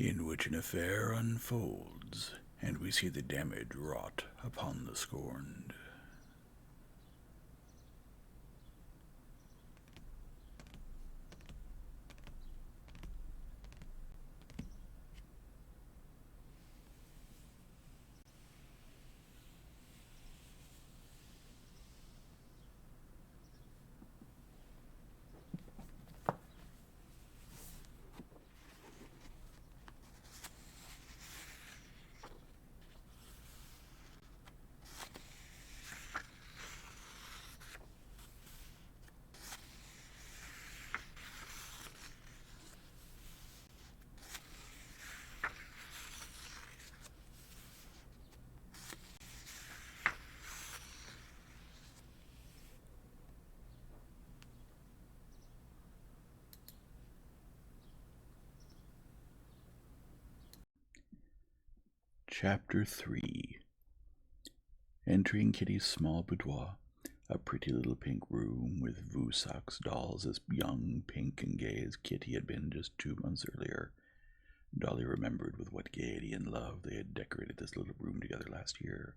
in which an affair unfolds, and we see the damage wrought upon the scorned. Chapter 3. Entering Kitty's small boudoir, a pretty little pink room with Vusak's dolls as young, pink, and gay as Kitty had been just 2 months earlier, Dolly remembered with what gaiety and love they had decorated this little room together last year.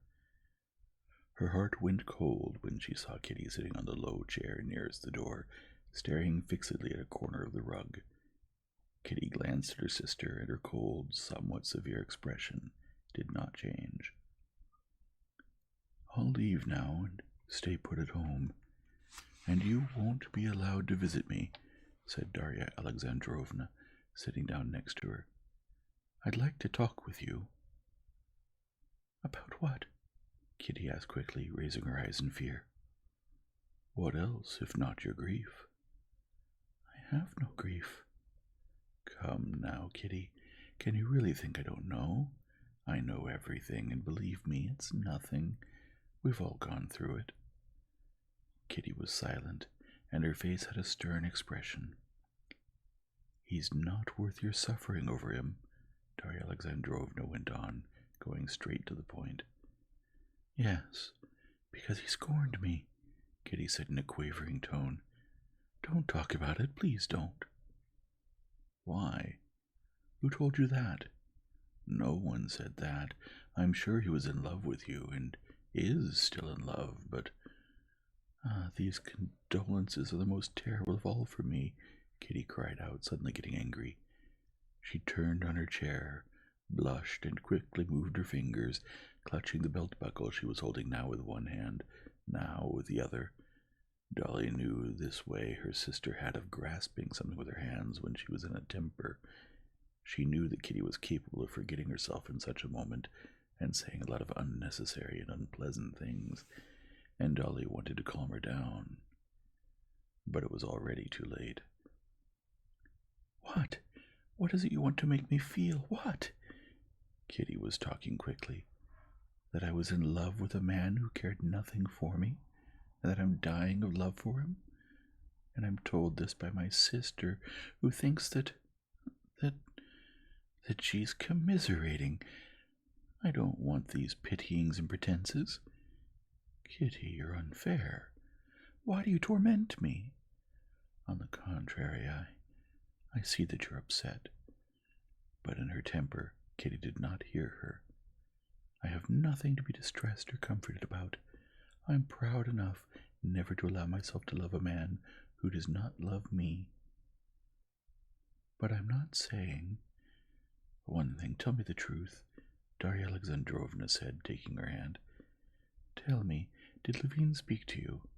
Her heart went cold when she saw Kitty sitting on the low chair nearest the door, staring fixedly at a corner of the rug. Kitty glanced at her sister, and her cold, somewhat severe expression did not change. "I'll leave now and stay put at home, and you won't be allowed to visit me," said Darya Alexandrovna, sitting down next to her. "I'd like to talk with you." "About what?" Kitty asked quickly, raising her eyes in fear. "What else, if not your grief?" "I have no grief." "Come now, Kitty, can you really think I don't know? I know everything, and believe me, it's nothing. We've all gone through it." Kitty was silent, and her face had a stern expression. "He's not worth your suffering over him," Darya Alexandrovna went on, going straight to the point. "Yes, because he scorned me," Kitty said in a quavering tone. "Don't talk about it, please don't." "Why? Who told you that?" "No one said that. I'm sure he was in love with you, and is still in love, but these condolences are the most terrible of all for me," Kitty cried out, suddenly getting angry. She turned on her chair, blushed, and quickly moved her fingers, clutching the belt buckle she was holding now with one hand, now with the other. Dolly knew this way her sister had of grasping something with her hands when she was in a temper. She knew that Kitty was capable of forgetting herself in such a moment and saying a lot of unnecessary and unpleasant things, and Dolly wanted to calm her down. But it was already too late. "What? What is it you want to make me feel? What?" Kitty was talking quickly. "That I was in love with a man who cared nothing for me, and that I'm dying of love for him. And I'm told this by my sister, who thinks that she's commiserating. I don't want these pityings and pretenses. Kitty, you're unfair. Why do you torment me? On the contrary, I see that you're upset." But in her temper, Kitty did not hear her. "I have nothing to be distressed or comforted about. I'm proud enough never to allow myself to love a man who does not love me. But I'm not saying—" "One thing, tell me the truth," Darya Alexandrovna said, taking her hand. "Tell me, did Levine speak to you?"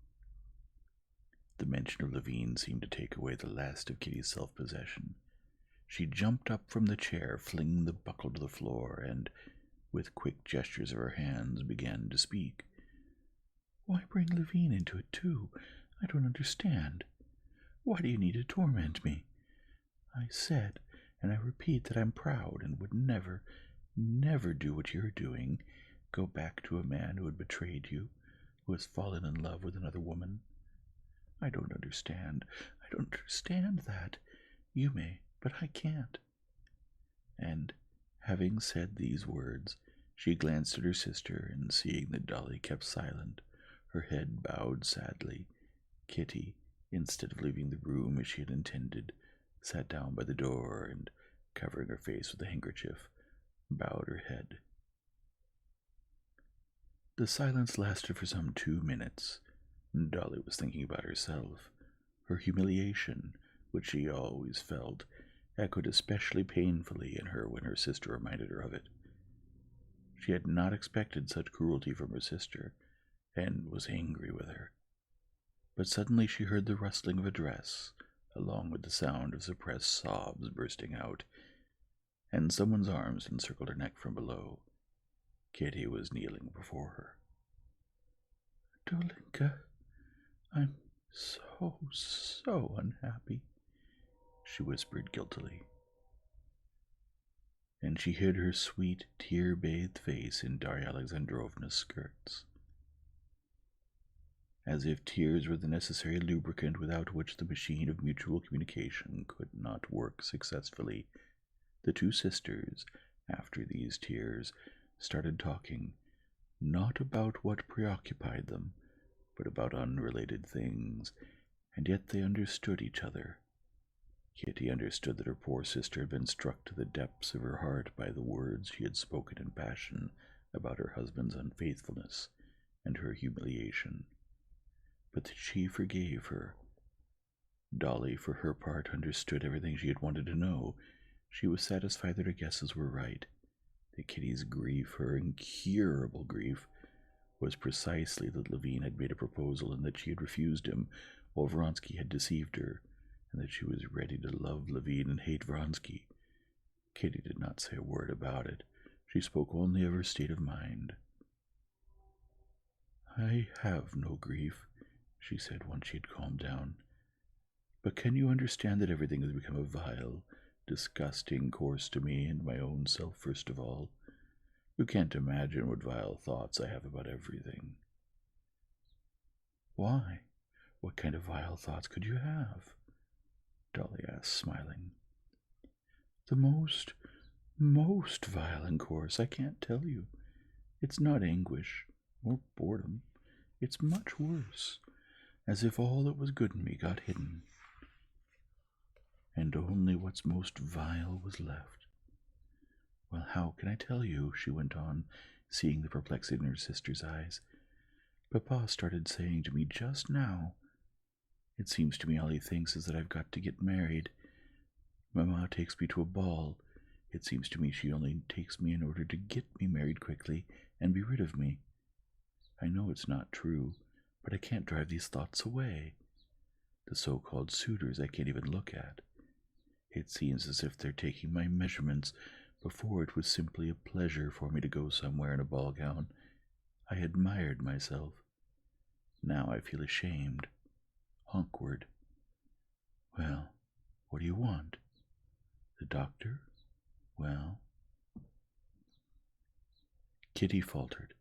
The mention of Levine seemed to take away the last of Kitty's self-possession. She jumped up from the chair, flinging the buckle to the floor, and, with quick gestures of her hands, began to speak. "Why bring Levine into it, too? I don't understand. Why do you need to torment me? I said, and I repeat, that I'm proud and would never, never do what you're doing, go back to a man who had betrayed you, who has fallen in love with another woman. I don't understand. I don't understand that. You may, but I can't." And, having said these words, she glanced at her sister, and seeing that Dolly kept silent, her head bowed sadly, Kitty, instead of leaving the room as she had intended, sat down by the door and covering her face with a handkerchief, bowed her head. The silence lasted for some 2 minutes. Dolly was thinking about herself. Her humiliation, which she always felt, echoed especially painfully in her when her sister reminded her of it. She had not expected such cruelty from her sister, and was angry with her. But suddenly she heard the rustling of a dress, along with the sound of suppressed sobs bursting out, and someone's arms encircled her neck from below. Kitty was kneeling before her. "Dolinka, I'm so unhappy," she whispered guiltily. And she hid her sweet, tear-bathed face in Darya Alexandrovna's skirts. As if tears were the necessary lubricant without which the machine of mutual communication could not work successfully, the two sisters, after these tears, started talking, not about what preoccupied them, but about unrelated things, and yet they understood each other. Kitty understood that her poor sister had been struck to the depths of her heart by the words she had spoken in passion about her husband's unfaithfulness and her humiliation, but that she forgave her. Dolly, for her part, understood everything she had wanted to know. She was satisfied that her guesses were right, that Kitty's grief, her incurable grief, was precisely that Levine had made a proposal and that she had refused him, while Vronsky had deceived her, and that she was ready to love Levine and hate Vronsky. Kitty did not say a word about it. She spoke only of her state of mind. "I have no grief," she said once she had calmed down. "But can you understand that everything has become a vile, disgusting course to me and my own self first of all? You can't imagine what vile thoughts I have about everything." "Why? What kind of vile thoughts could you have?" Dolly asked, smiling. "The most violent course. I can't tell you. It's not anguish or boredom. It's much worse, as if all that was good in me got hidden, and only what's most vile was left. Well, how can I tell you?" she went on, seeing the perplexity in her sister's eyes. "Papa started saying to me just now, it seems to me all he thinks is that I've got to get married. Mamma takes me to a ball. It seems to me she only takes me in order to get me married quickly and be rid of me. I know it's not true, but I can't drive these thoughts away. The so-called suitors I can't even look at. It seems as if they're taking my measurements. Before it was simply a pleasure for me to go somewhere in a ball gown. I admired myself. Now I feel ashamed, awkward. Well, what do you want? The doctor? Well..." Kitty faltered.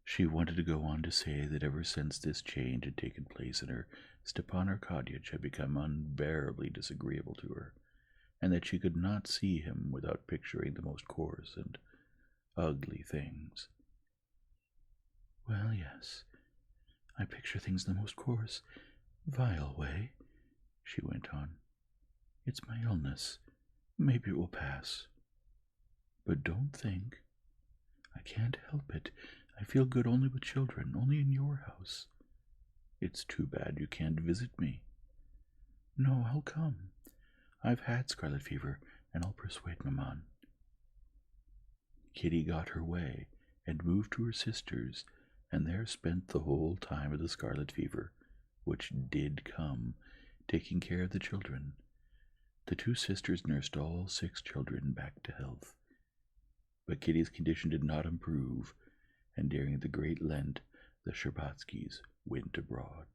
She wanted to go on to say that ever since this change had taken place in her, Stepan Arkadyevitch had become unbearably disagreeable to her, and that she could not see him without picturing the most coarse and ugly things. "Well, yes, I picture things in the most coarse, vile way," she went on. "It's my illness. Maybe it will pass. But don't think. I can't help it. I feel good only with children, only in your house. It's too bad you can't visit me." "No, I'll come. I've had scarlet fever, and I'll persuade Maman." Kitty got her way, and moved to her sister's, and there spent the whole time of the scarlet fever, which did come, taking care of the children. The two sisters nursed all 6 children back to health. But Kitty's condition did not improve, and during the Great Lent, the Sherbatskys went abroad.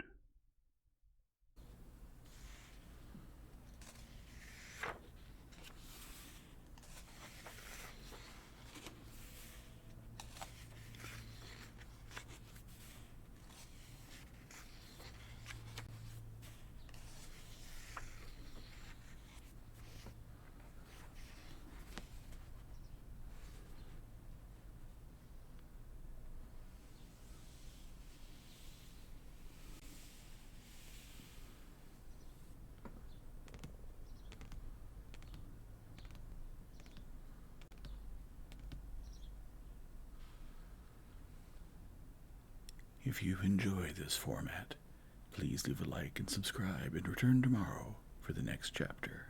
If you enjoy this format, please leave a like and subscribe and return tomorrow for the next chapter.